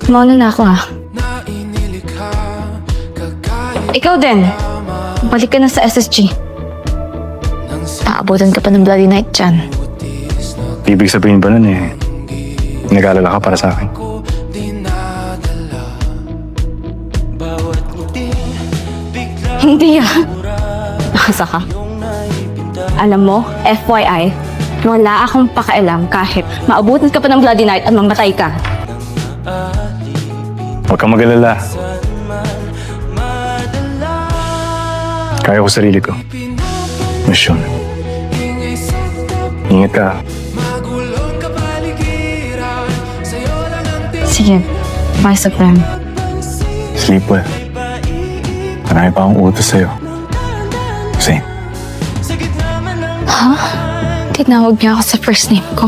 Mauna na ako Ikaw din. Balik ka na sa SSG. Aabutan ka pa ng bloody night dyan. Ibig sabihin ba nun nag-aalala ka para sa akin? Hindi Nakasa ka. Alam mo, FYI, wala akong pakialam kahit maabutan ka pa ng bloody night at mamatay ka. Huwag kang mag-alala. Kaya ko sarili ko. Misyon. Ingat ka. Sige, bye Supreme. Sleep well. Marami pa akong utos sa'yo. Same. Tinawag niya ako sa first name ko.